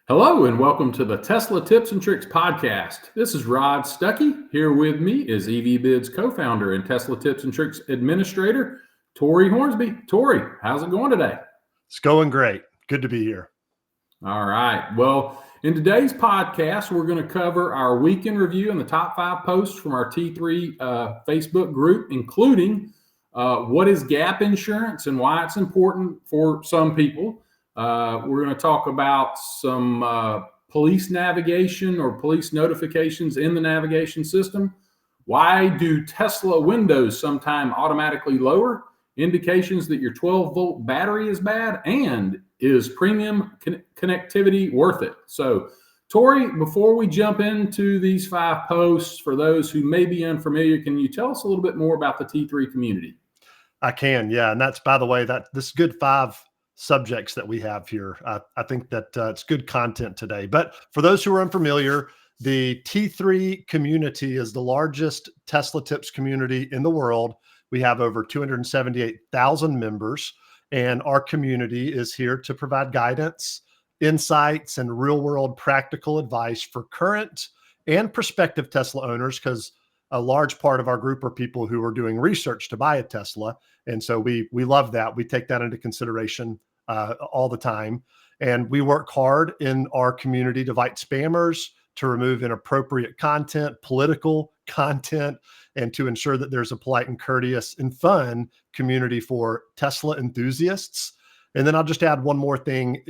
Hello and welcome to the Tesla Tips and Tricks podcast. This is Rod Stuckey. Here with me is EVBid's co-founder and Tesla Tips and Tricks administrator, Tori Hornsby. Tori, how's it going today? It's going great. Good to be here. All right. Well, in today's podcast, we're going to cover our weekend review and the top 5 posts from our T3 Facebook group, including what is gap insurance and why it's important for some people. We're going to talk about some police navigation or police notifications in the navigation system. Why do Tesla windows sometimes automatically lower? Indications that your 12-volt battery is bad, and is premium connectivity worth it? So, Tori, before we jump into these 5 posts, for those who may be unfamiliar, can you tell us a little bit more about the T3 community? I can, yeah. And that's, by the way, this good 5 subjects that we have here. I think that it's good content today. But for those who are unfamiliar, the T3 community is the largest Tesla Tips community in the world. We have over 278,000 members, and our community is here to provide guidance, insights, and real-world practical advice for current and prospective Tesla owners, because a large part of our group are people who are doing research to buy a Tesla. And so we love that. We take that into consideration all the time. And we work hard in our community to fight spammers, to remove inappropriate content, political content, and to ensure that there's a polite and courteous and fun community for Tesla enthusiasts. And then I'll just add one more thing.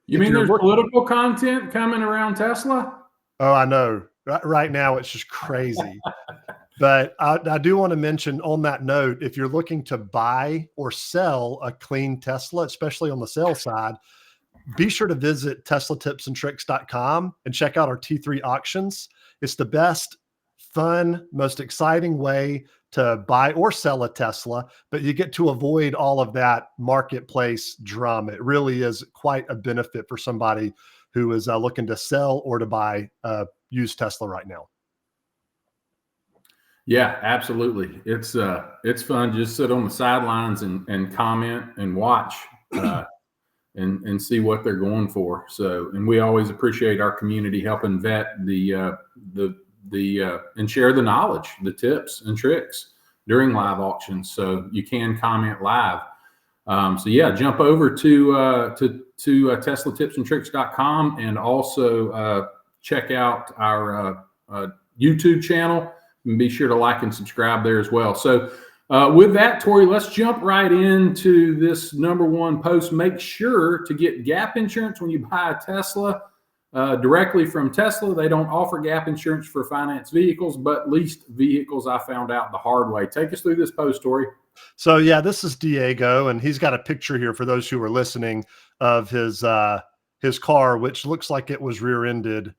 You mean there's political content coming around Tesla? Oh, I know. Right now, it's just crazy. But I do want to mention on that note, if you're looking to buy or sell a clean Tesla, especially on the sale side, be sure to visit teslatipsandtricks.com and check out our T3 auctions. It's the best, fun, most exciting way to buy or sell a Tesla, but you get to avoid all of that marketplace drama. It really is quite a benefit for somebody who is looking to sell or to buy a used Tesla right now. Yeah, absolutely. It's fun. Just sit on the sidelines and comment and watch and see what they're going for. So, and we always appreciate our community helping vet the and share the knowledge, the tips and tricks during live auctions. So you can comment live. So yeah, jump over to teslatipsandtricks.com and also check out our YouTube channel. And be sure to like and subscribe there as well. So with that, Tori, let's jump right into this number 1 post. Make sure to get gap insurance when you buy a Tesla directly from Tesla. They don't offer gap insurance for finance vehicles, but leased vehicles, I found out the hard way. Take us through this post, Tori. So yeah, this is Diego, and he's got a picture here for those who are listening of his car, which looks like it was rear-ended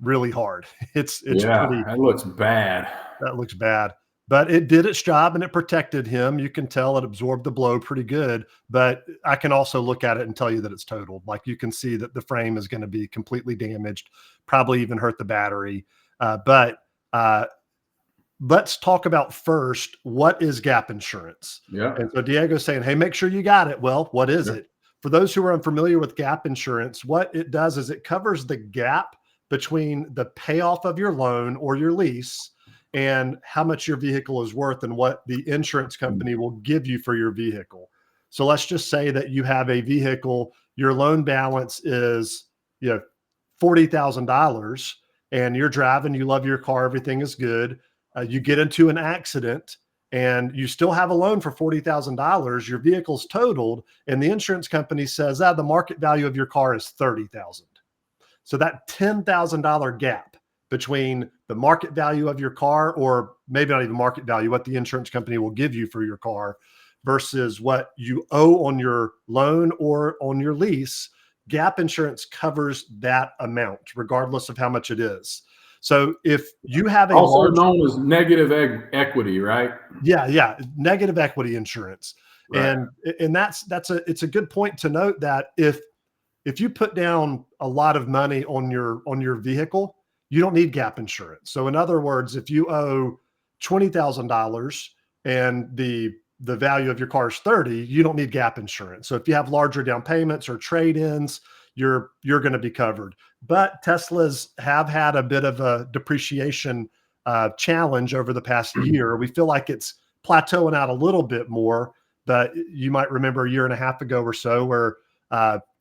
really hard. It's yeah, pretty. That looks bad. That looks bad, but it did its job and it protected him. You can tell it absorbed the blow pretty good, but I can also look at it and tell you that it's totaled. Like you can see that the frame is going to be completely damaged, probably even hurt the battery. But let's talk about first, what is gap insurance? Yeah. And so Diego's saying, hey, make sure you got it. Well, what is it? For those who are unfamiliar with gap insurance, what it does is it covers the gap between the payoff of your loan or your lease and how much your vehicle is worth and what the insurance company will give you for your vehicle. So let's just say that you have a vehicle, your loan balance is, $40,000, and you're driving, you love your car, everything is good. You get into an accident and you still have a loan for $40,000, your vehicle's totaled, and the insurance company says, the market value of your car is $30,000. So that $10,000 gap between the market value of your car, or maybe not even market value, what the insurance company will give you for your car versus what you owe on your loan or on your lease, gap insurance covers that amount regardless of how much it is. So if you have a also known as negative equity, right? Yeah. Negative equity insurance. Right. And it's a good point to note that if you put down a lot of money on your vehicle, you don't need gap insurance. So in other words, if you owe $20,000 and the value of your car is 30, you don't need gap insurance. So if you have larger down payments or trade-ins, you're going to be covered. But Teslas have had a bit of a depreciation challenge over the past year. We feel like it's plateauing out a little bit more, but you might remember a year and a half ago or so where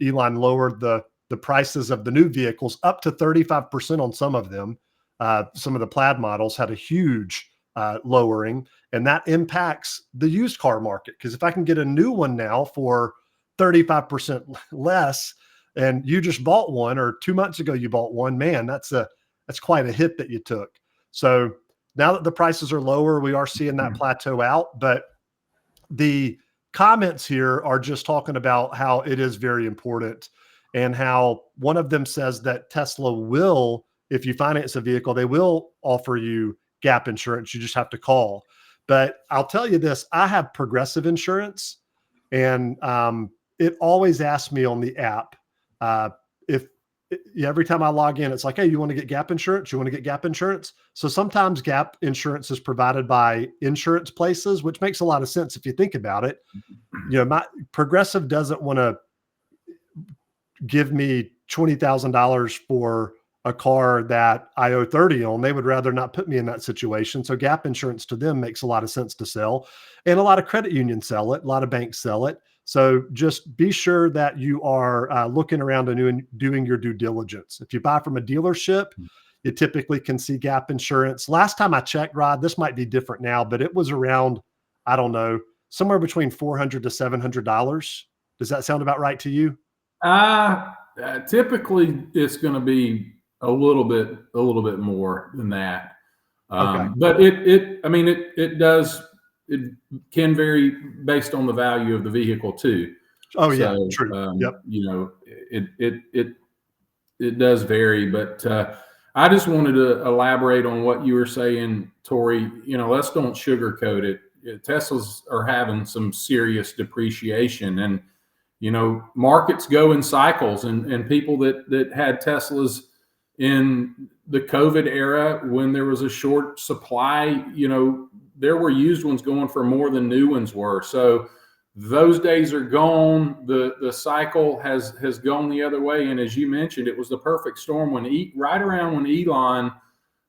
Elon lowered the prices of the new vehicles up to 35% on some of them. Some of the Plaid models had a huge lowering, and that impacts the used car market. Because if I can get a new one now for 35% less, and you just bought one, or 2 months ago you bought one, man, that's quite a hit that you took. So now that the prices are lower, we are seeing that plateau out. But the comments here are just talking about how it is very important, and how one of them says that Tesla will, if you finance a vehicle, they will offer you gap insurance. You just have to call. But I'll tell you this, I have Progressive insurance, and it always asks me on the app, if every time I log in, it's like, hey, you want to get gap insurance? You want to get gap insurance? So sometimes gap insurance is provided by insurance places, which makes a lot of sense if you think about it. My Progressive doesn't want to give me $20,000 for a car that I owe 30 on. They would rather not put me in that situation. So gap insurance to them makes a lot of sense to sell. And a lot of credit unions sell it. A lot of banks sell it. So just be sure that you are looking around and doing your due diligence. If you buy from a dealership, you typically can see gap insurance. Last time I checked, Rod, this might be different now, but it was around, I don't know, somewhere between $400 to $700. Does that sound about right to you? Typically it's going to be a little bit more than that. Okay. But it can vary based on the value of the vehicle too. Oh yeah, true. Yep. It does vary, but I just wanted to elaborate on what you were saying, Tori. Let's don't sugarcoat it. Teslas are having some serious depreciation, and markets go in cycles, and people that had Teslas in the COVID era, when there was a short supply, there were used ones going for more than new ones were. So those days are gone. The cycle has gone the other way. And as you mentioned, it was the perfect storm right around when Elon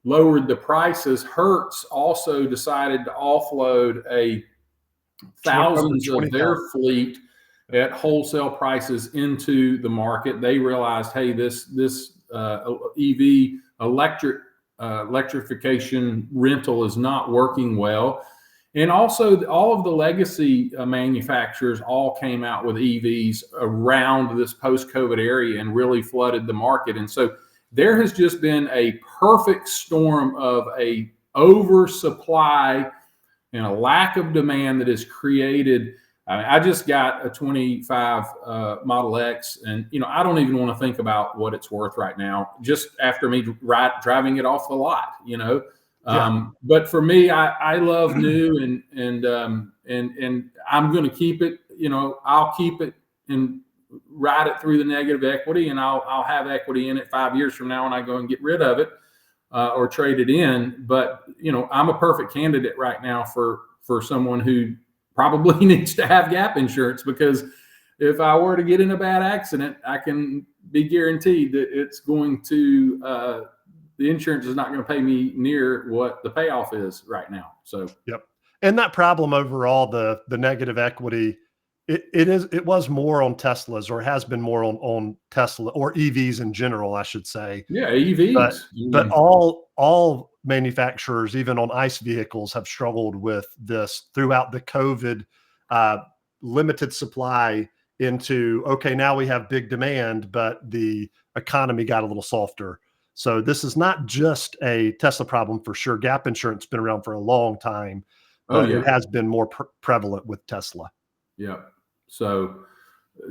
lowered the prices. Hertz also decided to offload thousands of their fleet at wholesale prices into the market. They realized, hey, this EV electrification rental is not working well. And also all of the legacy manufacturers all came out with EVs around this post-COVID area and really flooded the market. And so there has just been a perfect storm of a oversupply and a lack of demand that has created. I just got a 25 Model X, and I don't even want to think about what it's worth right now, just after me driving it off the lot. But for me, I love new, and I'm going to keep it. I'll keep it and ride it through the negative equity, and I'll have equity in it 5 years from now when I go and get rid of it or trade it in. But I'm a perfect candidate right now for someone who probably needs to have gap insurance, because if I were to get in a bad accident, I can be guaranteed that it's going to the insurance is not going to pay me near what the payoff is right now. So yep. And that problem overall, the negative equity, it was more on Teslas, or has been more on Tesla or EVs in general, I should say. Yeah, EVs. But all manufacturers, even on ICE vehicles, have struggled with this throughout the COVID limited supply into, okay, now we have big demand, but the economy got a little softer. So this is not just a Tesla problem for sure. Gap insurance has been around for a long time, but it has been more prevalent with Tesla. Yeah. So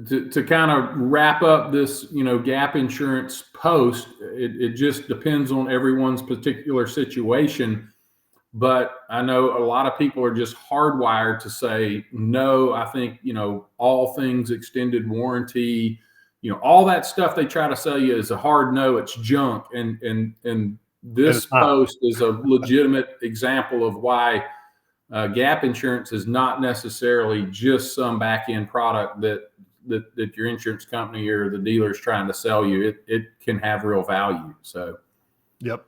to kind of wrap up this, gap insurance post, it just depends on everyone's particular situation. But I know a lot of people are just hardwired to say, no, I think, all things extended warranty, all that stuff they try to sell you is a hard no, it's junk. And this post is a legitimate example of why gap insurance is not necessarily just some back end product that that your insurance company or the dealer is trying to sell you, it can have real value. So, Yep.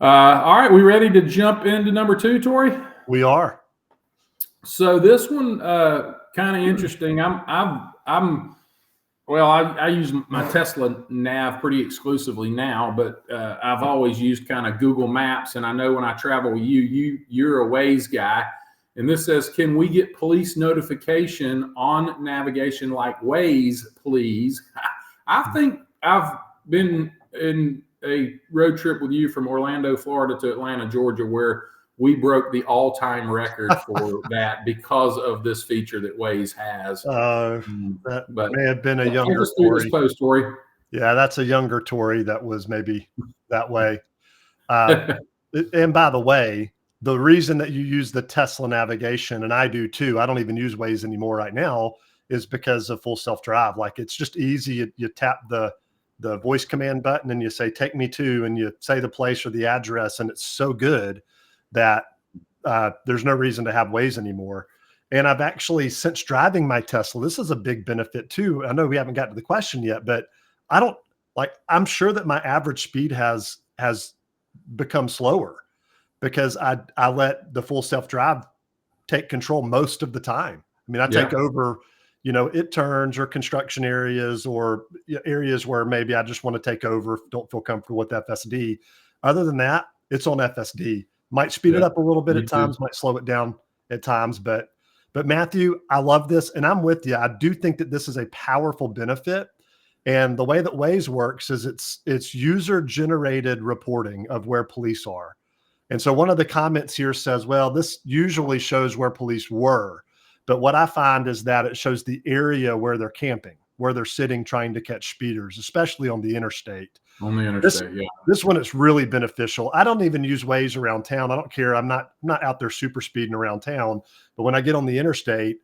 All right, we ready to jump into number 2, Tori? We are. So this one kind of interesting. I use my Tesla nav pretty exclusively now, but I've always used kind of Google Maps. And I know when I travel with you're a Waze guy. And this says, can we get police notification on navigation like Waze, please? I think I've been in a road trip with you from Orlando, Florida to Atlanta, Georgia, where we broke the all-time record for that because of this feature that Waze has. That But may have been a younger take us through this post, Tori. Yeah, that's a younger Tori that was maybe that way. And by the way, the reason that you use the Tesla navigation, and I do too, I don't even use Waze anymore right now, is because of full self-drive. Like, it's just easy. You tap the voice command button and you say, take me to, and you say the place or the address. And it's so good that there's no reason to have Waze anymore. And I've actually, since driving my Tesla, this is a big benefit too. I know we haven't got to the question yet, but I'm sure that my average speed has become slower because I let the full self-drive take control most of the time. I mean, I take over, it turns or construction areas or areas where maybe I just want to take over, don't feel comfortable with FSD. Other than that, it's on FSD. Might speed it up a little bit at times, might slow it down at times, but Matthew, I love this, and I'm with you. I do think that this is a powerful benefit. And the way that Waze works is it's user-generated reporting of where police are. And so one of the comments here says, well, this usually shows where police were. But what I find is that it shows the area where they're camping, where they're sitting trying to catch speeders, especially on the interstate. On the interstate, This one is really beneficial. I don't even use Waze around town. I don't care. I'm not out there super speeding around town. But when I get on the interstate,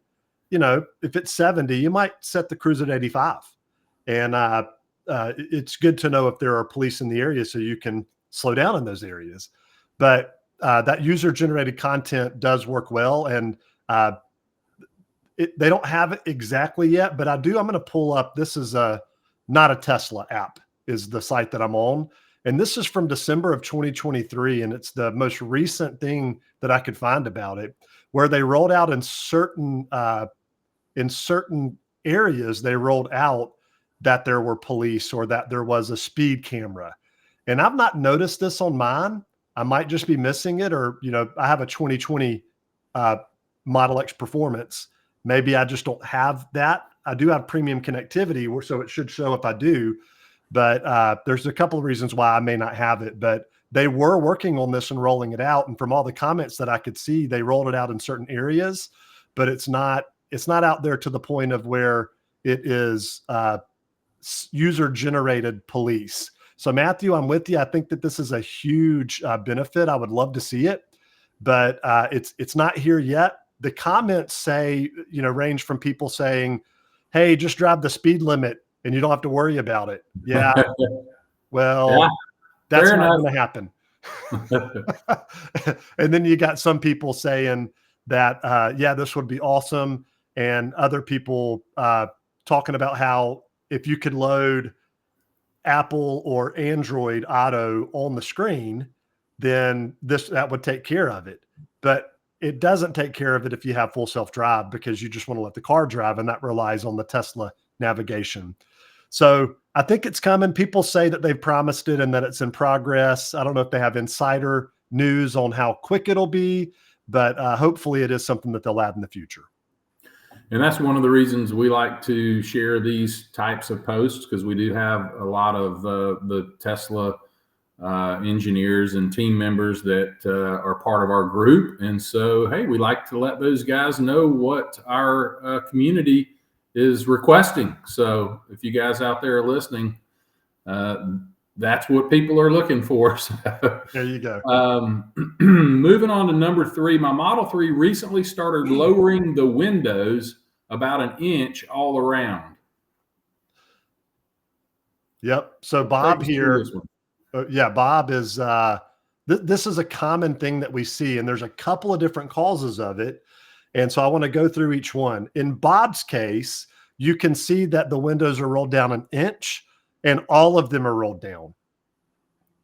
if it's 70, you might set the cruise at 85. And it's good to know if there are police in the area so you can slow down in those areas. But that user-generated content does work well. And they don't have it exactly yet, but I'm going to pull up. This is not a Tesla app, is the site that I'm on. And this is from December of 2023. And it's the most recent thing that I could find about it, where they rolled out in certain areas, they rolled out that there were police or that there was a speed camera. And I've not noticed this on mine. I might just be missing it, or, I have a 2020 Model X Performance. Maybe I just don't have that. I do have premium connectivity, so it should show if I do. But there's a couple of reasons why I may not have it. But they were working on this and rolling it out. And from all the comments that I could see, they rolled it out in certain areas, but it's not out there to the point of where it is user-generated police. So Matthew, I'm with you. I think that this is a huge benefit. I would love to see it, but it's not here yet. The comments say, range from people saying, hey, just drive the speed limit and you don't have to worry about it. Yeah. Well, that's not going to happen. And then you got some people saying that, this would be awesome. And other people talking about how if you could load Apple or Android Auto on the screen, then that would take care of it. But it doesn't take care of it if you have full self-drive, because you just want to let the car drive, and that relies on the Tesla navigation. So I think it's coming. People say that they've promised it and that it's in progress. I don't know if they have insider news on how quick it'll be, but hopefully it is something that they'll add in the future. And that's one of the reasons we like to share these types of posts, because we do have a lot of the Tesla engineers and team members that are part of our group. And so, hey, we like to let those guys know what our community is requesting. So if you guys out there are listening, that's what people are looking for. So, there you go. Moving on to number 3, my Model 3 recently started lowering the windows about an inch all around. Yep. So Bob here, Bob is, this is a common thing that we see, and there's a couple of different causes of it. And so I want to go through each one. In Bob's case, you can see that the windows are rolled down an inch and all of them are rolled down.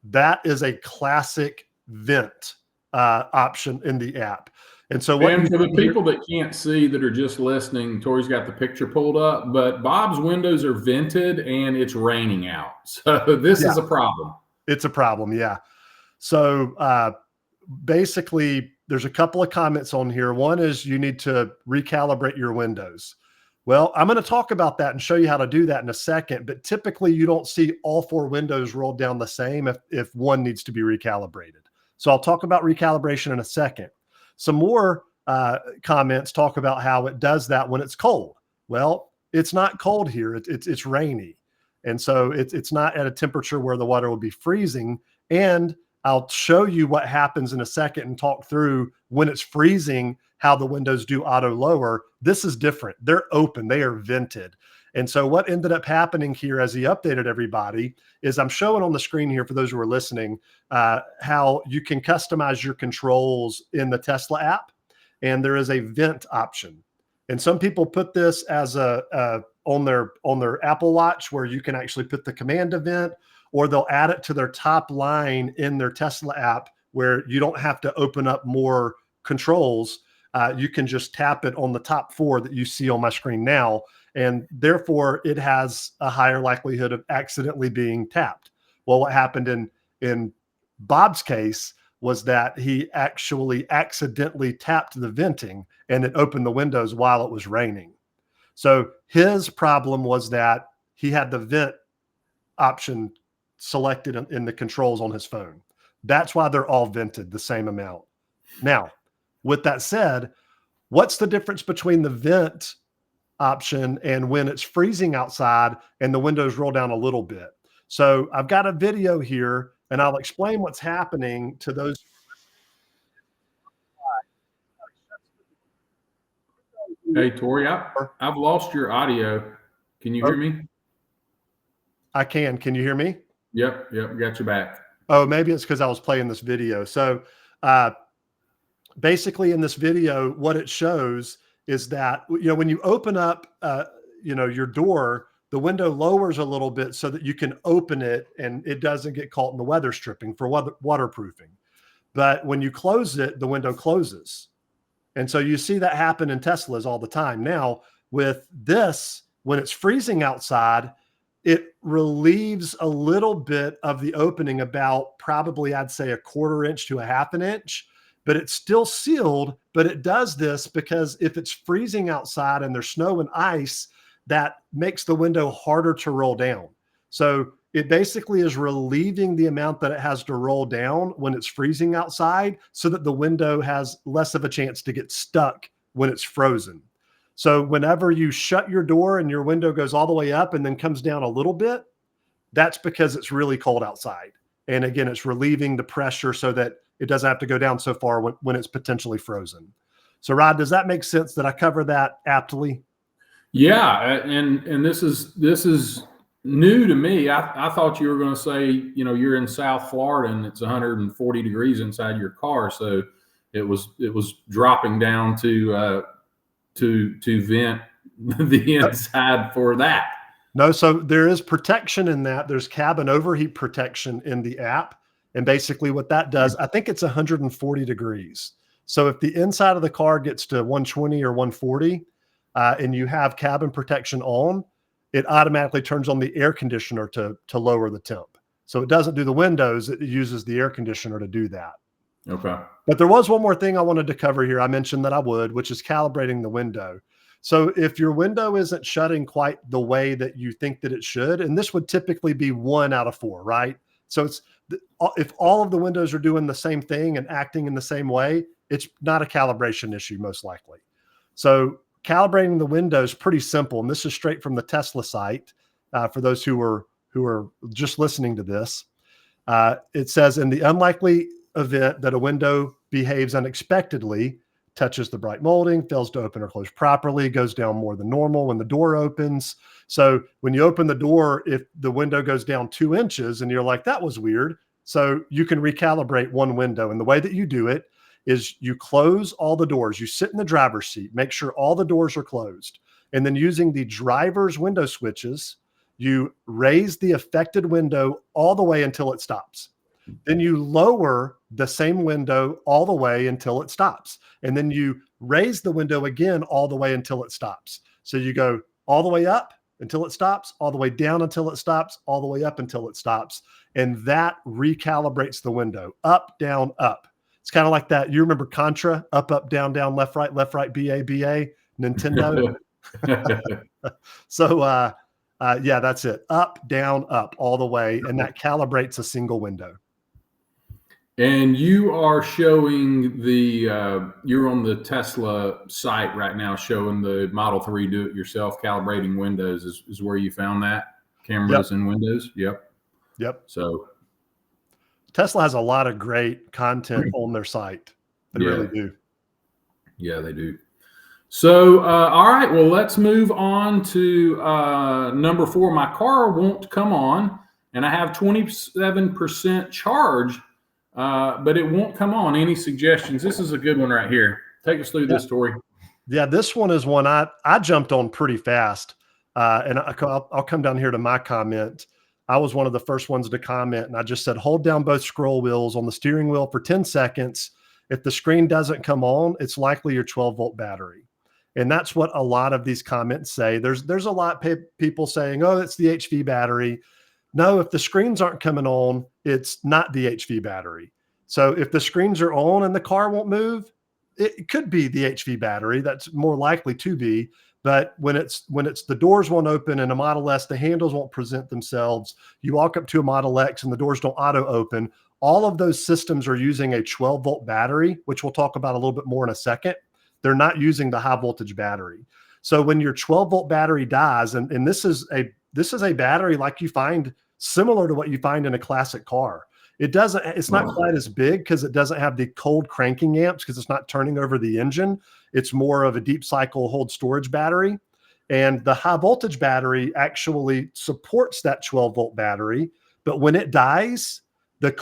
That is a classic vent option in the app. And so what And for the people that can't see, that are just listening, Tori's got the picture pulled up, but Bob's windows are vented and it's raining out. So this is a problem. It's a problem. Yeah. So basically there's a couple of comments on here. One is you need to recalibrate your windows. Well, I'm going to talk about that and show you how to do that in a second, but typically you don't see all 4 windows rolled down the same if one needs to be recalibrated. So I'll talk about recalibration in a second. Some more comments talk about how it does that when it's cold. Well, it's not cold here. It's rainy. And so it's not at a temperature where the water will be freezing. And I'll show you what happens in a second and talk through when it's freezing, how the windows do auto lower. This is different. They're open. They are vented. And so what ended up happening here as he updated everybody is I'm showing on the screen here for those who are listening, how you can customize your controls in the Tesla app. And there is a vent option. And some people put this as on their Apple Watch, where you can actually put the command to vent, or they'll add it to their top line in their Tesla app where you don't have to open up more controls. You can just tap it on the top 4 that you see on my screen now. And therefore it has a higher likelihood of accidentally being tapped. Well, what happened in Bob's case was that he actually accidentally tapped the venting and it opened the windows while it was raining. So his problem was that he had the vent option selected in the controls on his phone. That's why they're all vented the same amount. Now, with that said, what's the difference between the vent option and when it's freezing outside and the windows roll down a little bit? So I've got a video here and I'll explain what's happening to those. Hey, Tori, I've lost your audio. Can you hear me? I can. Can you hear me? Yep. Got you back. Oh, maybe it's because I was playing this video. So basically in this video, what it shows is that, when you open up, your door, the window lowers a little bit so that you can open it and it doesn't get caught in the weather stripping for waterproofing. But when you close it, the window closes. And so you see that happen in Teslas all the time. Now with this, when it's freezing outside, it relieves a little bit of the opening, about probably, I'd say, 1/4 inch to 1/2 inch, but it's still sealed. But it does this because if it's freezing outside and there's snow and ice, that makes the window harder to roll down. So it basically is relieving the amount that it has to roll down when it's freezing outside so that the window has less of a chance to get stuck when it's frozen. So whenever you shut your door and your window goes all the way up and then comes down a little bit, that's because it's really cold outside. And again, it's relieving the pressure so that it doesn't have to go down so far when it's potentially frozen. So Rod, does that make sense? Did I cover that aptly? Yeah. And this is new to me. I thought you were going to say, you're in South Florida and it's 140 degrees inside your car. So it was dropping down to vent the inside for that. No, so there is protection in that. There's cabin overheat protection in the app. And basically what that does, I think it's 140 degrees. So if the inside of the car gets to 120 or 140 and you have cabin protection on, it automatically turns on the air conditioner to lower the temp. So it doesn't do the windows, it uses the air conditioner to do that. Okay. But there was one more thing I wanted to cover here. I mentioned that I would, which is calibrating the window. So if your window isn't shutting quite the way that you think that it should, and this would typically be 1 out of 4, right? So if all of the windows are doing the same thing and acting in the same way, it's not a calibration issue, most likely. So calibrating the window is pretty simple. And this is straight from the Tesla site for those who are just listening to this. It says, in the unlikely event that a window behaves unexpectedly, touches the bright molding, fails to open or close properly, goes down more than normal when the door opens. So when you open the door, if the window goes down 2 inches and you're like, that was weird. So you can recalibrate one window. And the way that you do it is you close all the doors. You sit in the driver's seat, make sure all the doors are closed. And then using the driver's window switches, you raise the affected window all the way until it stops. Then you lower the same window all the way until it stops. And then you raise the window again all the way until it stops. So you go all the way up until it stops, all the way down until it stops, all the way up until it stops. And that recalibrates the window up, down, up. It's kind of like that. You remember Contra, up, up, down, down, left, right, BA, BA, Nintendo. So, yeah, that's it. Up, down, up all the way. And that calibrates a single window. And you are showing you're on the Tesla site right now, showing the Model 3 do-it-yourself calibrating windows is where you found that? Cameras and windows? Yep. So Tesla has a lot of great content on their site. They really do. Yeah, they do. So, all right, well, let's move on to number 4. My car won't come on, and I have 27% charge, but it won't come on. Any suggestions? This is a good one right here. Take us through this story. Yeah, this one is one I jumped on pretty fast. And I'll come down here to my comment. I was one of the first ones to comment, and I just said, hold down both scroll wheels on the steering wheel for 10 seconds. If the screen doesn't come on, it's likely your 12-volt battery. And that's what a lot of these comments say. There's a lot of people saying, oh, it's the HV battery. No, if the screens aren't coming on, it's not the HV battery. So if the screens are on and the car won't move, it could be the HV battery. That's more likely to be. But when it's the doors won't open in a Model S, the handles won't present themselves. You walk up to a Model X and the doors don't auto open. All of those systems are using a 12-volt battery, which we'll talk about a little bit more in a second. They're not using the high voltage battery. So when your 12-volt battery dies, and this is a battery like you find similar to what you find in a classic car. It's not quite as big because it doesn't have the cold cranking amps because it's not turning over the engine. It's more of a deep cycle hold storage battery. And the high voltage battery actually supports that 12-volt battery. But when it dies, the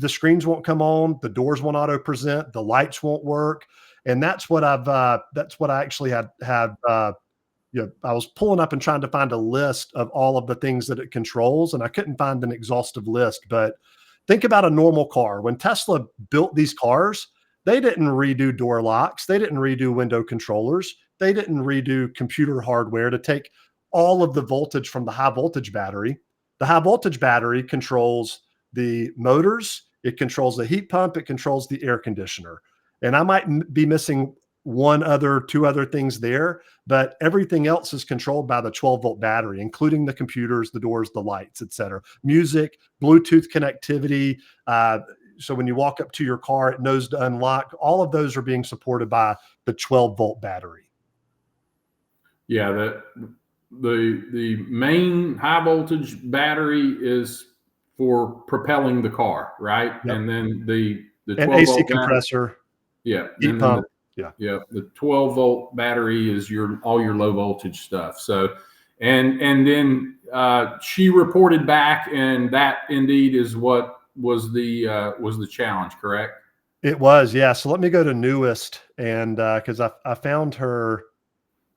screens won't come on, the doors won't auto present, the lights won't work. And that's what I actually had I was pulling up and trying to find a list of all of the things that it controls, and I couldn't find an exhaustive list. But think about a normal car. When Tesla built these cars, they didn't redo door locks. They didn't redo window controllers. They didn't redo computer hardware to take all of the voltage from the high voltage battery. The high voltage battery controls the motors. It controls the heat pump. It controls the air conditioner. And I might be missing two other things there, but everything else is controlled by the 12-volt battery, including the computers, the doors, the lights, etc. Music, Bluetooth connectivity. So when you walk up to your car, it knows to unlock. All of those are being supported by the 12-volt battery. Yeah, the main high voltage battery is for propelling the car, right? Yep. And then the 12-volt AC compressor. Yeah. Heat pump. Yeah. The 12-volt battery is all your low voltage stuff. So, and then she reported back, and that indeed is what was the challenge, correct? It was, yeah. So let me go to newest, and because I found her.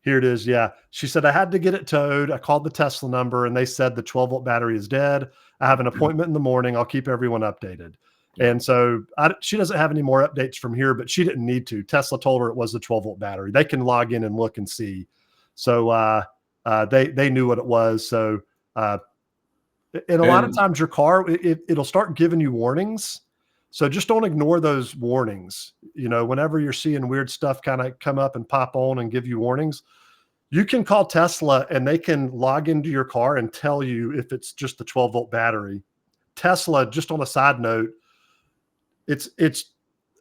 Here it is. Yeah. She said, I had to get it towed. I called the Tesla number and they said the 12-volt battery is dead. I have an appointment in the morning. I'll keep everyone updated. And so she doesn't have any more updates from here, but she didn't need to. Tesla told her it was the 12-volt battery. They can log in and look and see. So they knew what it was. So and a lot of times your car, it'll start giving you warnings. So just don't ignore those warnings. Whenever you're seeing weird stuff kind of come up and pop on and give you warnings, you can call Tesla and they can log into your car and tell you if it's just the 12-volt battery. Tesla, just on a side note, it's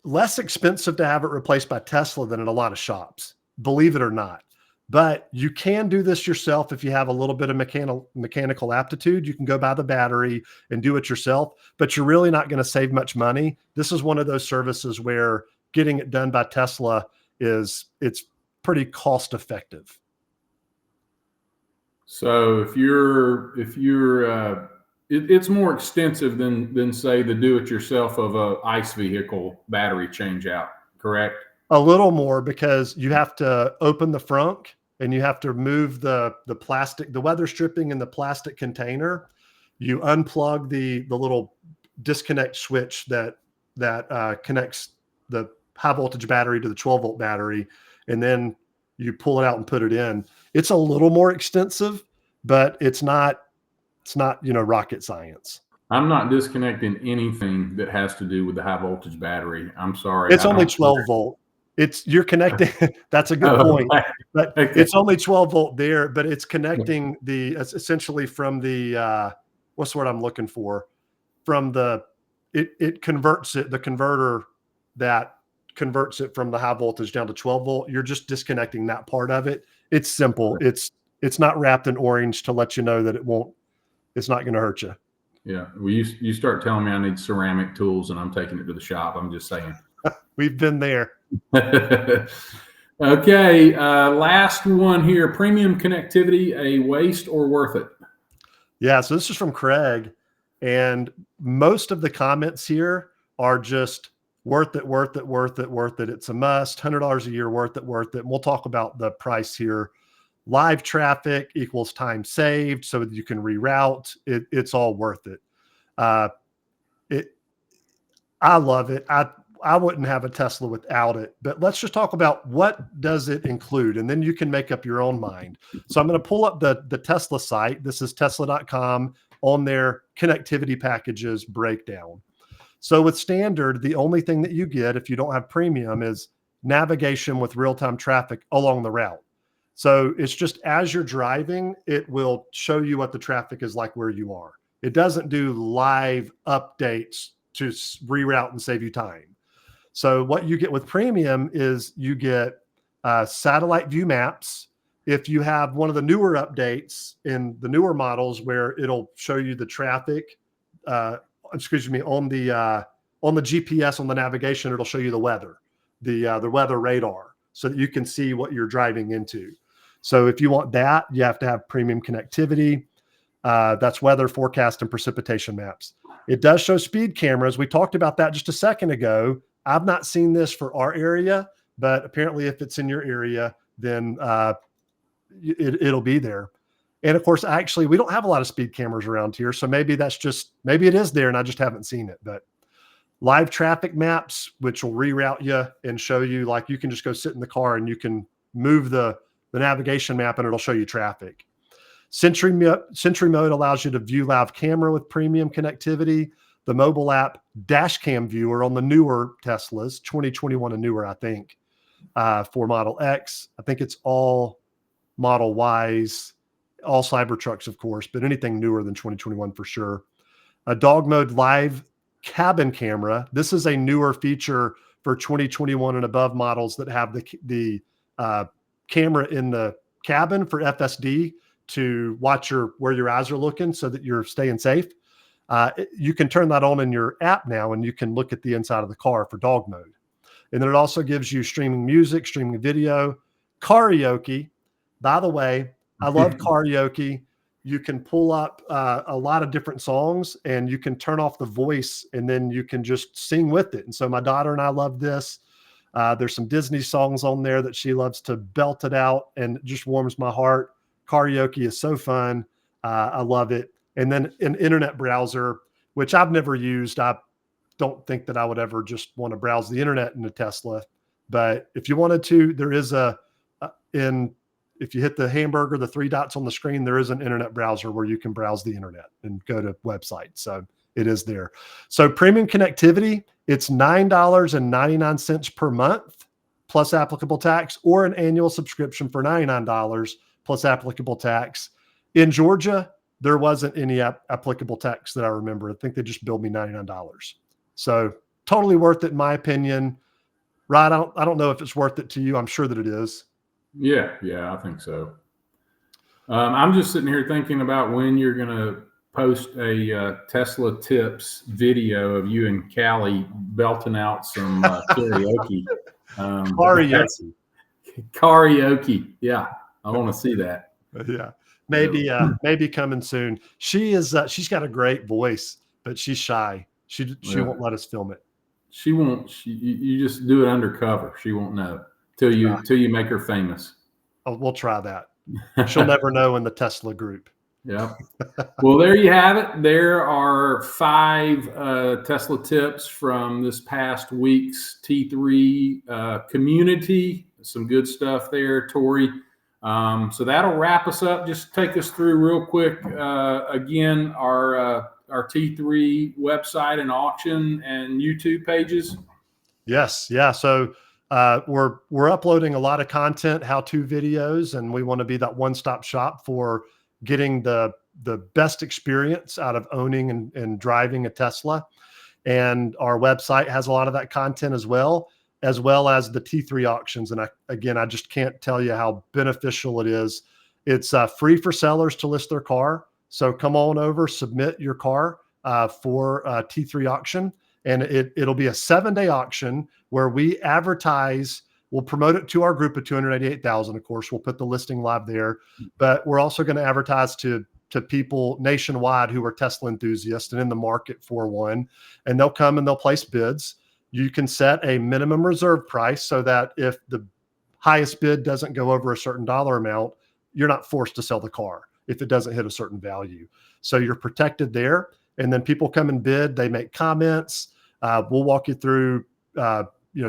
less expensive to have it replaced by Tesla than in a lot of shops, believe it or not. But you can do this yourself if you have a little bit of mechanical aptitude. You can go buy the battery and do it yourself, but you're really not going to save much money. This is one of those services where getting it done by Tesla it's pretty cost effective. So it's more extensive than say the do-it-yourself of a ICE vehicle battery change out, correct? A little more because you have to open the frunk and you have to move the plastic, the weather stripping in the plastic container. You unplug the little disconnect switch that connects the high voltage battery to the 12-volt battery, and then you pull it out and put it in. It's a little more extensive, but it's not rocket science. I'm not disconnecting anything that has to do with the high voltage battery. I'm sorry. It's only 12 volt. You're connecting. That's a good point. But it's only 12 volt there, but it's connecting essentially from the what's the word I'm looking for? From it converts it, the converter that converts it from the high voltage down to 12 volt. You're just disconnecting that part of it. It's simple. It's not wrapped in orange to let you know that it's not going to hurt you. Yeah. Well, you start telling me I need ceramic tools and I'm taking it to the shop. I'm just saying. We've been there. Okay. Last one here. Premium connectivity, a waste or worth it? Yeah. So this is from Craig, and most of the comments here are just worth it, worth it, worth it, worth it. It's a must. $100 a year, worth it, worth it. And we'll talk about the price here. Live traffic equals time saved, so that you can reroute. It's all worth it. I love it. I wouldn't have a Tesla without it. But let's just talk about what does it include, and then you can make up your own mind. So I'm going to pull up the Tesla site. This is Tesla.com on their connectivity packages breakdown. So with standard, the only thing that you get if you don't have premium is navigation with real-time traffic along the route. So it's just as you're driving, it will show you what the traffic is like where you are. It doesn't do live updates to reroute and save you time. So what you get with premium is you get satellite view maps. If you have one of the newer updates in the newer models where it'll show you the traffic, on the GPS on the navigation, it'll show you the weather, the weather radar, so that you can see what you're driving into. So if you want that, you have to have premium connectivity. That's weather forecast and precipitation maps. It does show speed cameras. We talked about that just a second ago. I've not seen this for our area, but apparently if it's in your area, then it'll be there. And of course, actually, we don't have a lot of speed cameras around here. So maybe it is there and I just haven't seen it. But live traffic maps, which will reroute you and show you, like, you can just go sit in the car and you can move the navigation map and it'll show you traffic. Sentry mode allows you to view live camera with premium connectivity. The mobile app dash cam viewer on the newer Teslas, 2021 and newer, I think, for Model X. I think it's all Model Ys, all Cybertrucks, of course, but anything newer than 2021 for sure. A dog mode live cabin camera. This is a newer feature for 2021 and above models that have the camera in the cabin for FSD to watch where your eyes are looking so that you're staying safe. You can turn that on in your app now, and you can look at the inside of the car for dog mode. And then it also gives you streaming music, streaming video, karaoke. By the way, I love karaoke. You can pull up a lot of different songs, and you can turn off the voice, and then you can just sing with it. And so my daughter and I love this. There's some Disney songs on there that she loves to belt it out, and it just warms my heart. Karaoke is so fun. I love it. And then an internet browser, which I've never used. I don't think that I would ever just want to browse the internet in a Tesla. But if you wanted to, there is if you hit the hamburger, the 3 dots on the screen, there is an internet browser where you can browse the internet and go to websites. So it is there. So premium connectivity, it's $9.99 per month plus applicable tax, or an annual subscription for $99 plus applicable tax. In Georgia, there wasn't any applicable tax that I remember. I think they just billed me $99. So totally worth it in my opinion. Right? I don't know if it's worth it to you. I'm sure that it is. Yeah, I think so. I'm just sitting here thinking about when you're going to post a Tesla tips video of you and Callie belting out some karaoke. Karaoke. Yeah, I want to see that. Yeah, maybe coming soon. She's got a great voice, but she's shy. She won't let us film it. She won't. You just do it undercover. She won't know till you make her famous. we'll try that. She'll never know in the Tesla group. Yep. Well, there you have it. There are 5 Tesla tips from this past week's T3 community. Some good stuff there, Tori. So that'll wrap us up. Just take us through real quick. Again, our T3 website and auction and YouTube pages. Yes. Yeah. So we're uploading a lot of content, how-to videos, and we want to be that one-stop shop for getting the best experience out of owning and driving a Tesla. And our website has a lot of that content as well as the T3 auctions. And I just can't tell you how beneficial it is. It's free for sellers to list their car. So come on over, submit your car for a T3 auction. And it'll be a 7-day auction where we advertise. We'll promote it to our group of 288,000. Of course, we'll put the listing live there, but we're also going to advertise to people nationwide who are Tesla enthusiasts and in the market for one, and they'll come and they'll place bids. You can set a minimum reserve price so that if the highest bid doesn't go over a certain dollar amount, you're not forced to sell the car if it doesn't hit a certain value. So you're protected there. And then people come and bid, they make comments. We'll walk you through,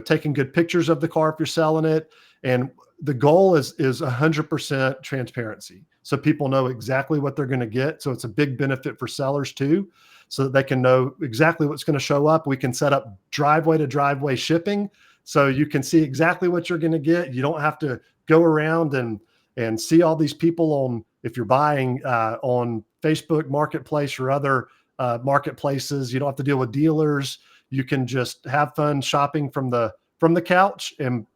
taking good pictures of the car if you're selling it. And the goal is 100% transparency. So people know exactly what they're going to get. So it's a big benefit for sellers too, so that they can know exactly what's going to show up. We can set up driveway to driveway shipping. So you can see exactly what you're going to get. You don't have to go around and see all these people if you're buying on Facebook Marketplace or other marketplaces. You don't have to deal with dealers. You can just have fun shopping from the couch and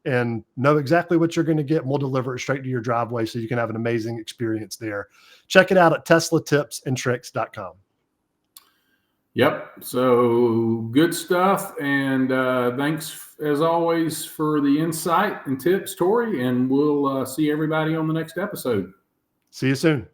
know exactly what you're going to get. And we'll deliver it straight to your driveway so you can have an amazing experience there. Check it out at teslatipsandtricks.com. Yep. So good stuff. And thanks as always for the insight and tips, Tori. And we'll see everybody on the next episode. See you soon.